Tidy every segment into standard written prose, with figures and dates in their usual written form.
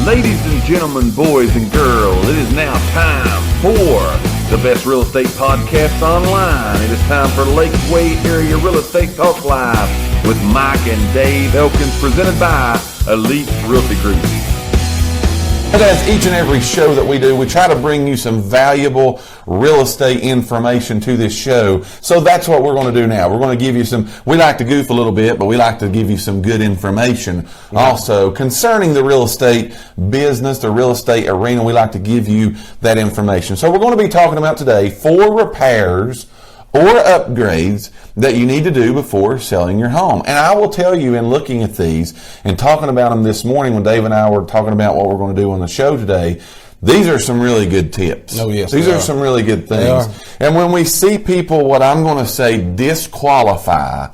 Ladies and gentlemen, boys and girls, it is now time for the best real estate podcast online. It is time for Lakeway Area Real Estate Talk Live with Mike and Dave Elkins, presented by Elite Realty Group. As each and every show that we do, we try to bring you some valuable real estate information to this show. So that's what we're going to do now. We're going to give you some, we like to goof a little bit, but we like to give you some good information also concerning the real estate business, the real estate arena. We like to give you that information. So we're going to be talking about today 4 repairs or upgrades that you need to do before selling your home. And I will tell you, in looking at these and talking about them this morning when Dave and I were talking about what we're going to do on the show today, these are some really good tips. Oh, yes. These are some really good things. And when we see people, what I'm going to say, disqualify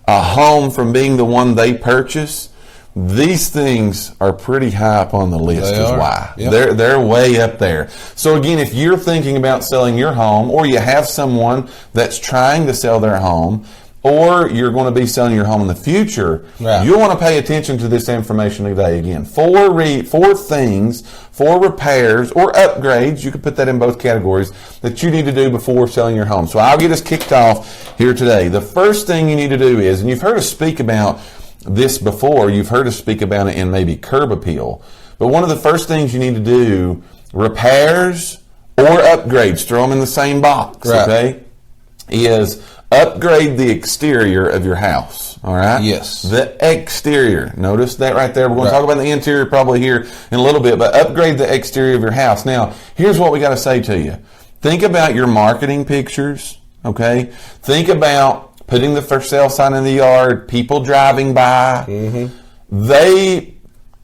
a home from being the one they purchase, these things are pretty high up on the list is why. Yep. They're way up there. So again, if you're thinking about selling your home, or you have someone that's trying to sell their home, or you're going to be selling your home in the future, you'll want to pay attention to this information today. Again, 4 things, 4 repairs or upgrades, you could put that in both categories, that you need to do before selling your home. So I'll get us kicked off here today. The first thing you need to do is, and you've heard us speak about this before, you've heard us speak about it in maybe curb appeal, but one of the first things you need to do, repairs or upgrades, throw them in the same box, okay, is upgrade the exterior of your house, all right? Yes. The exterior. Notice that right there. We're going to talk about the interior probably here in a little bit, but upgrade the exterior of your house. Now, here's what we got to say to you. Think about your marketing pictures, okay? Think about putting the for sale sign in the yard, people driving by. Mm-hmm.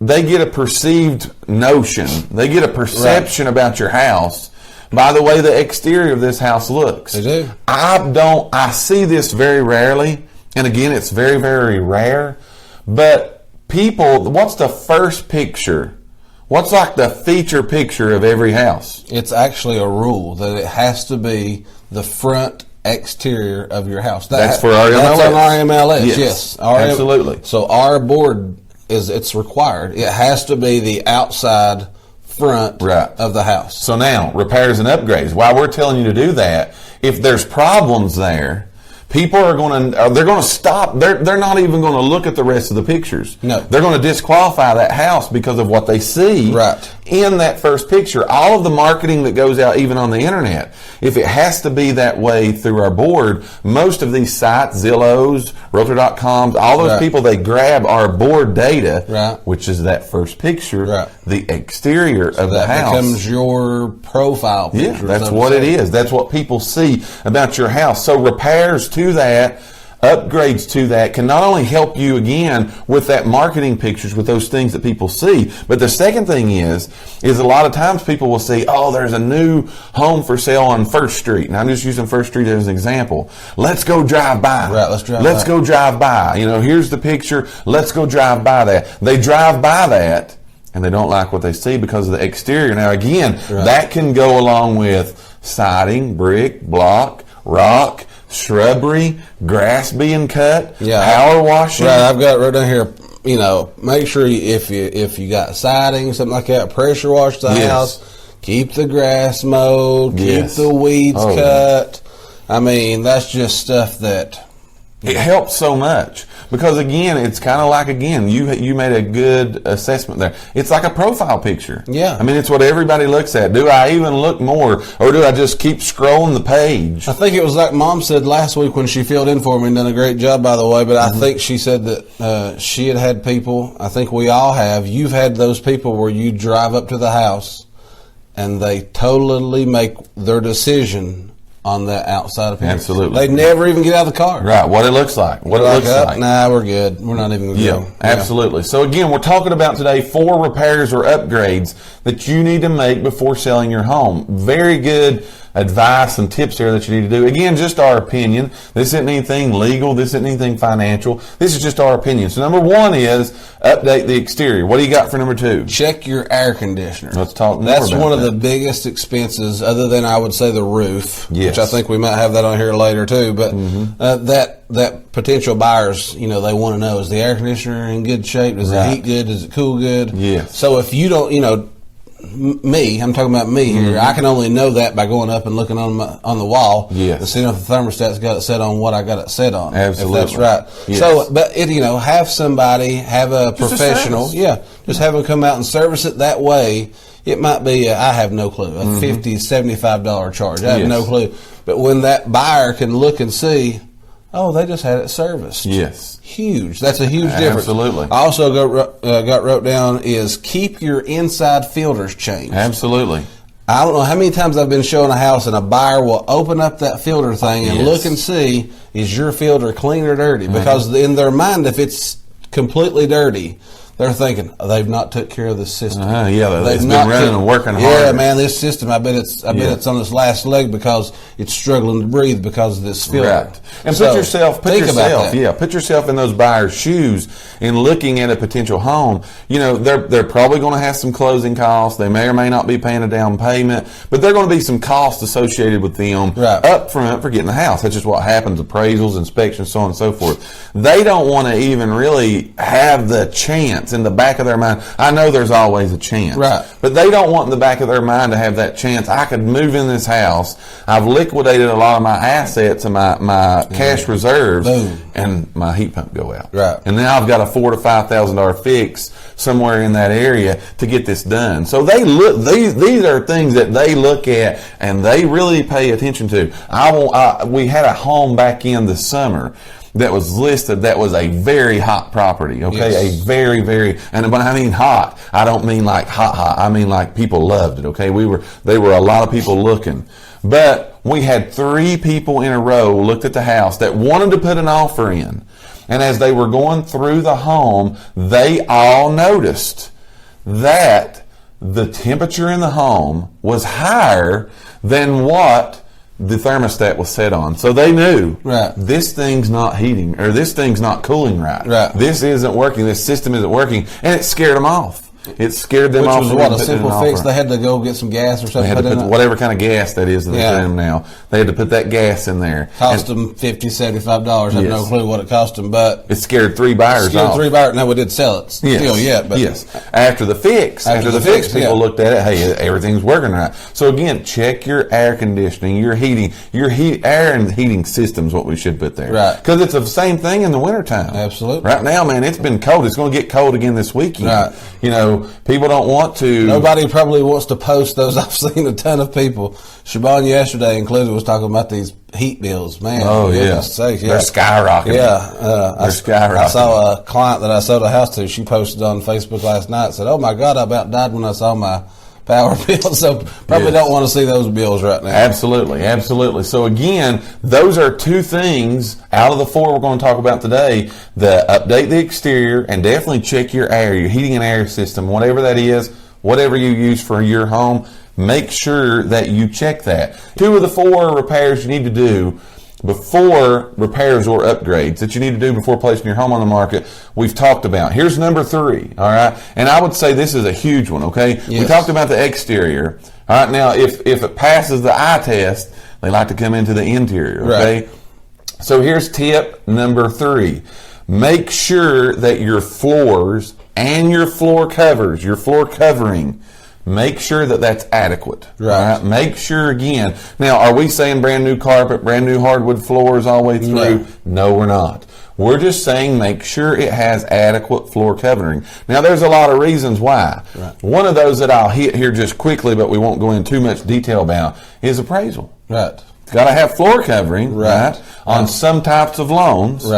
They get a perceived notion. They get a perception about your house by the way the exterior of this house looks. They do. I see this very rarely, and again, it's very, very rare, but people, what's the first picture? What's like the feature picture of every house? It's actually a rule that it has to be the front exterior of your house. That's for our MLS. That's on our MLS, yes. Absolutely. So our board, it's required. It has to be the outside front of the house. So now, repairs and upgrades. While we're telling you to do that, if there's problems there, people are going to stop. They're not even going to look at the rest of the pictures. No. They're going to disqualify that house because of what they see in that first picture. All of the marketing that goes out, even on the internet, if it has to be that way through our board, most of these sites, Zillows, Realtor.coms, all those people, they grab our board data, which is that first picture, the exterior of the house. That becomes your profile picture. Yeah, that's what it is. That's what people see about your house. So repairs to that, upgrades to that can not only help you again with that marketing pictures, with those things that people see, but the second thing is a lot of times people will say, oh, there's a new home for sale on First Street. And I'm just using First Street as an example. Let's go drive by. Let's go drive by. You know, here's the picture. Let's go drive by that. They drive by that and they don't like what they see because of the exterior. Now again, that can go along with siding, brick, block, rock, shrubbery, grass being cut, power washing. I've got it right down here. You know, make sure if you got siding, something like that, pressure wash the house, keep the grass mowed, keep the weeds cut. I mean, that's just stuff that it helps so much. Because again, it's kind of like, again, you made a good assessment there. It's like a profile picture. Yeah. I mean, it's what everybody looks at. Do I even look more, or do I just keep scrolling the page? I think it was like Mom said last week when she filled in for me, and done a great job, by the way, but I think she said that she had people, I think we all have, you've had those people where you drive up to the house and they totally make their decision on the outside appearance. Absolutely. They never even get out of the car. Right, what it looks like. Nah, we're good. We're not even going to go. Absolutely. So again, we're talking about today 4 repairs or upgrades that you need to make before selling your home. Very good advice and tips here that you need to do. Again, just our opinion. This isn't anything legal. This isn't anything financial. This is just our opinion. So number 1 is update the exterior. What do you got for number 2? Check your air conditioner. Let's talk more That's about one of the biggest expenses, other than I would say the roof, yes. which I think we might have that on here later too. But that that potential buyers, they want to know, is the air conditioner in good shape? Does it heat good? Does it cool good? Yes. So if you don't, I'm talking about me here. I can only know that by going up and looking on the wall. Yes. To see if the thermostat's got it set on what I got it set on. Absolutely. If that's right. Yes. So, but have somebody, have a professional. Just have them come out and service it that way. It might be, I have no clue, a $50, $75 charge. I have no clue. But when that buyer can look and see, oh, they just had it serviced. Yes. Huge. That's a huge difference. Absolutely. I also got wrote down is keep your inside filters changed. Absolutely. I don't know how many times I've been showing a house and a buyer will open up that filter thing and look and see, is your filter clean or dirty? Because in their mind, if it's completely dirty, they're thinking, they've not took care of this system. It's been running and working hard. Yeah, man, this system, I bet it's on its last leg because it's struggling to breathe because of this filter. Right. And put yourself in those buyers' shoes in looking at a potential home. They're probably going to have some closing costs. They may or may not be paying a down payment, but there are going to be some costs associated with them up front for getting the house. That's just what happens, appraisals, inspections, so on and so forth. They don't want to even really have the chance in the back of their mind. I know there's always a chance. Right. But they don't want in the back of their mind to have that chance. I could move in this house. I've liquidated a lot of my assets and my cash reserves. Boom. And my heat pump go out. Right. And now I've got a $4,000 to $5,000 fix somewhere in that area to get this done. So they look. These are things that they look at and they really pay attention to. We had a home back in the summer that was listed that was a very hot property, okay? Yes. A very, very, and when I mean hot, I don't mean like hot. I mean like people loved it, okay? There were a lot of people looking. But we had 3 people in a row looked at the house that wanted to put an offer in. And as they were going through the home, they all noticed that the temperature in the home was higher than what the thermostat was set on. So they knew this thing's not heating or this thing's not cooling right. This isn't working. This system isn't working. And it scared them off. It scared them off. Which was what, a simple fix? They had to go get some gas or something? They had to put whatever kind of gas that is that they put in them now. They had to put that gas in there. Cost them $50, $75. I have no clue what it cost them, but it scared 3 buyers off. Now we did sell it still yet. But After the fix, people looked at it. Hey, everything's working right. So again, check your air conditioning, your heating, air and heating systems. What we should put there, right? Because it's the same thing in the wintertime. Absolutely. Right now, man, it's been cold. It's going to get cold again this weekend. Right. People don't want to. Nobody probably wants to post those. I've seen a ton of people. Siobhan yesterday included was talking about these heat bills. Man, oh yeah, they're skyrocketing. They're skyrocketing. I saw a client that I sold a house to. She posted on Facebook last night. Said, "Oh my God, I about died when I saw my power bill." So probably don't want to see those bills right now. Absolutely. So again, those are 2 things out of the 4 we're going to talk about today. Update the exterior and definitely check your air, your heating and air system, whatever that is, whatever you use for your home. Make sure that you check that. 2 of the 4 repairs you need to do before repairs or upgrades that you need to do before placing your home on the market, we've talked about. Here's number 3, all right? And I would say this is a huge one, okay? Yes. We talked about the exterior. All right, now, if it passes the eye test, they like to come into the interior, okay? Right. So here's tip number 3. Make sure that your floors and your floor covers, your floor covering, make sure that that's adequate. Right. Make sure again. Now, are we saying brand new carpet, brand new hardwood floors all the way through? No, we're not. We're just saying make sure it has adequate floor covering. Now, there's a lot of reasons why. Right. One of those that I'll hit here just quickly, but we won't go into too much detail about, is appraisal. Right. It's got to have floor covering, right, on some types of loans,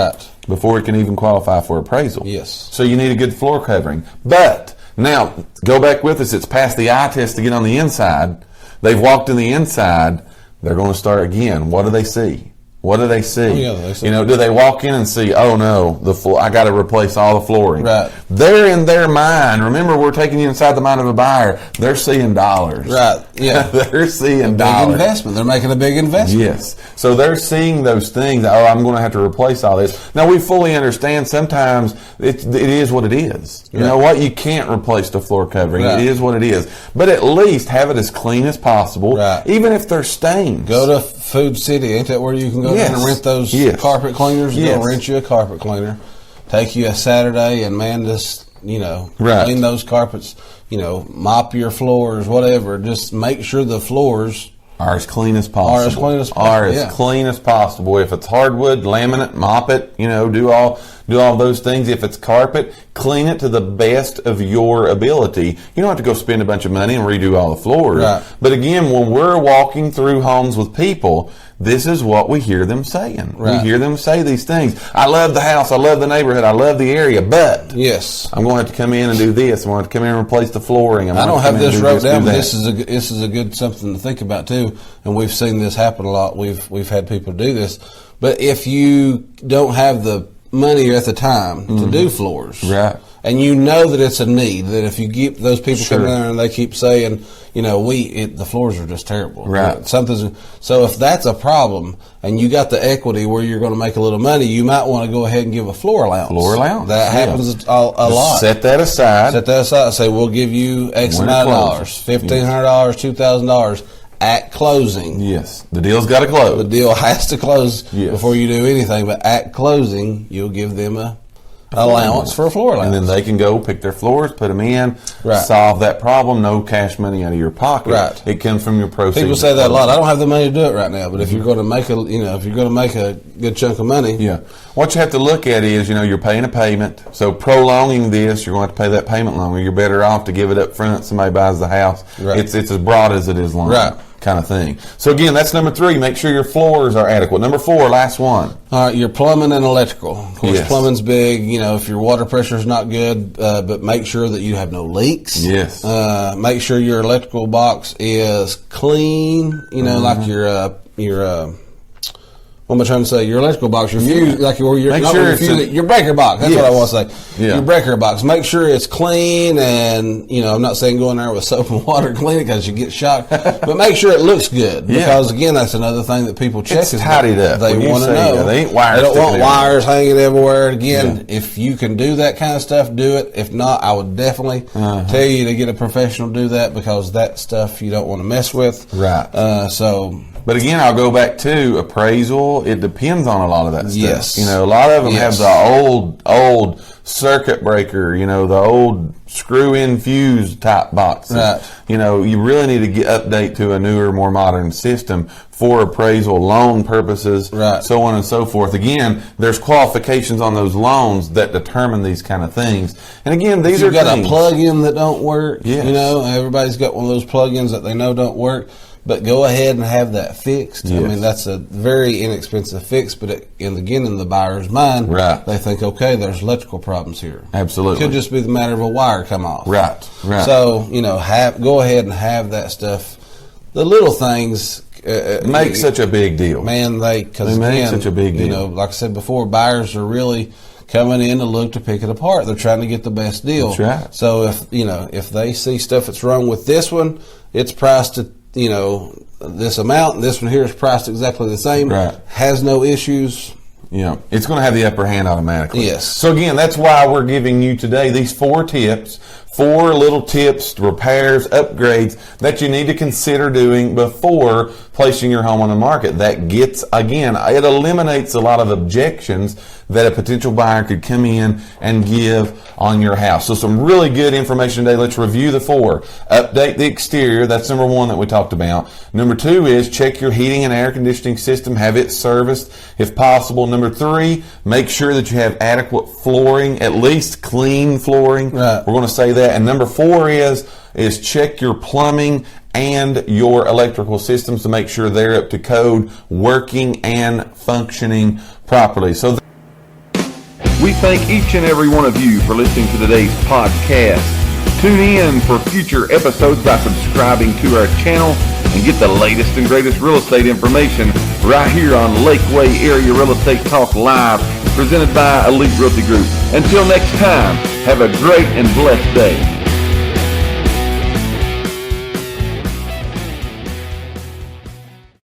before it can even qualify for appraisal. Yes. So you need a good floor covering. But now, go back with us. It's passed the eye test to get on the inside. They've walked in the inside. They're going to start again. What do they see? What do they see? They see. Do they walk in and see, oh no, I got to replace all the flooring. Right. They're in their mind. Remember, we're taking you inside the mind of a buyer. They're seeing dollars. Right. Yeah. They're seeing dollars. Big investment. They're making a big investment. Yes. So they're seeing those things. Oh, I'm going to have to replace all this. Now, we fully understand sometimes it is what it is. You know what? You can't replace the floor covering. It is what it is. But at least have it as clean as possible, even if they're stains. Go to Food City, ain't that where you can go Yes. down and rent those Yes. carpet cleaners? Yes. They'll rent you a carpet cleaner, take you a Saturday, and man, just Right. clean those carpets. Mop your floors, whatever. Just make sure the floors are as clean as possible. Are as clean as possible, Are as yeah. clean as possible. If it's hardwood, laminate, mop it. Do all those things. If it's carpet, clean it to the best of your ability. You don't have to go spend a bunch of money and redo all the floors. Right. But again, when we're walking through homes with people, this is what we hear them saying. Right. We hear them say these things. I love the house. I love the neighborhood. I love the area. But yes. I'm going to have to come in and do this. I'm going to have to come in and replace the flooring. I don't have this wrote down, but do this is a good something to think about too. And we've seen this happen a lot. We've had people do this. But if you don't have the money at the time to do floors, Right. and you know that it's a need, that if you get those people Sure. coming in there and they keep saying, the floors are just terrible. Right. So if that's a problem and you got the equity where you're going to make a little money, you might want to go ahead and give a floor allowance. Floor allowance, That yeah. happens a lot. Set that aside. Set that aside and say, we'll give you X When it amount of closes. dollars, $1,500, $2,000 at closing. Yes, the deal's got to The close. deal has to close Yes. before you do anything, but at closing, you'll give them a allowance for a floor allowance. And then they can go pick their floors, put them in, Right. solve that problem. No cash money out of your pocket. Right. It comes from your proceeds. People say that a lot. I don't have the money to do it right now, but if you're going to make a good chunk of money, Yeah. What you have to look at is, you're paying a payment. So prolonging this, you're going to have to pay that payment longer. You're better off to give it up front. Somebody buys the house. Right. It's as broad as it is long. Right. Kind of thing. So again, that's number 3. Make sure your floors are adequate. Number 4, last one. All right, your plumbing and electrical. Of course, Yes. plumbing's big. If your water pressure is not good, but make sure that you have no leaks. Yes. Make sure your electrical box is clean. Like your what am I trying to say? Your electrical box, your fuse, Make sure it's your breaker box. That's Yes. what I want to say. Yeah. Your breaker box. Make sure it's clean, and I'm not saying go in there with soap and water and clean it because you get shocked, but make sure it looks good. Yeah. Because again, that's another thing that people check. It's is tidied up. They When you want to say know. that, they ain't wires They don't want sticking wires hanging everywhere. Again, if you can do that kind of stuff, do it. If not, I would definitely tell you to get a professional to do that because that stuff you don't want to mess with. Right. But again, I'll go back to appraisal. It depends on a lot of that stuff. Yes. A lot of them Yes. have the old circuit breaker, the old screw-in fuse type boxes. Right. You really need to update to a newer, more modern system for appraisal, loan purposes, Right. so on and so forth. Again, there's qualifications on those loans that determine these kind of things. And again, these If you've are got things. a plug-in that don't work. Yes. Everybody's got one of those plug-ins that they know don't work. But go ahead and have that fixed. Yes. I mean, that's a very inexpensive fix. But in the buyer's mind, Right. they think, okay, there's electrical problems here. Absolutely. Could just be the matter of a wire come off. Right. So go ahead and have that stuff. The little things Make such a big deal. Man, They make such a big deal. Like I said before, buyers are really coming in to look to pick it apart. They're trying to get the best deal. That's right. So if they see stuff that's wrong with this one, it's priced at this amount, and this one here is priced exactly the same. Right. Has no issues. It's going to have the upper hand automatically. Yes. So again, that's why we're giving you today these 4 tips, 4 little tips, repairs, upgrades that you need to consider doing before placing your home on the market. That it eliminates a lot of objections that a potential buyer could come in and give on your house. So some really good information today. Let's review the 4. Update the exterior. That's number 1 that we talked about. Number 2 is check your heating and air conditioning system. Have it serviced if possible. Number 3, make sure that you have adequate flooring, at least clean flooring. Right. We're going to say that. And number 4 is check your plumbing and your electrical systems to make sure they're up to code, working and functioning properly. So we thank each and every one of you for listening to today's podcast. Tune in for future episodes by subscribing to our channel and get the latest and greatest real estate information right here on Lakeway Area Real Estate Talk Live, presented by Elite Realty Group. Until next time, have a great and blessed day.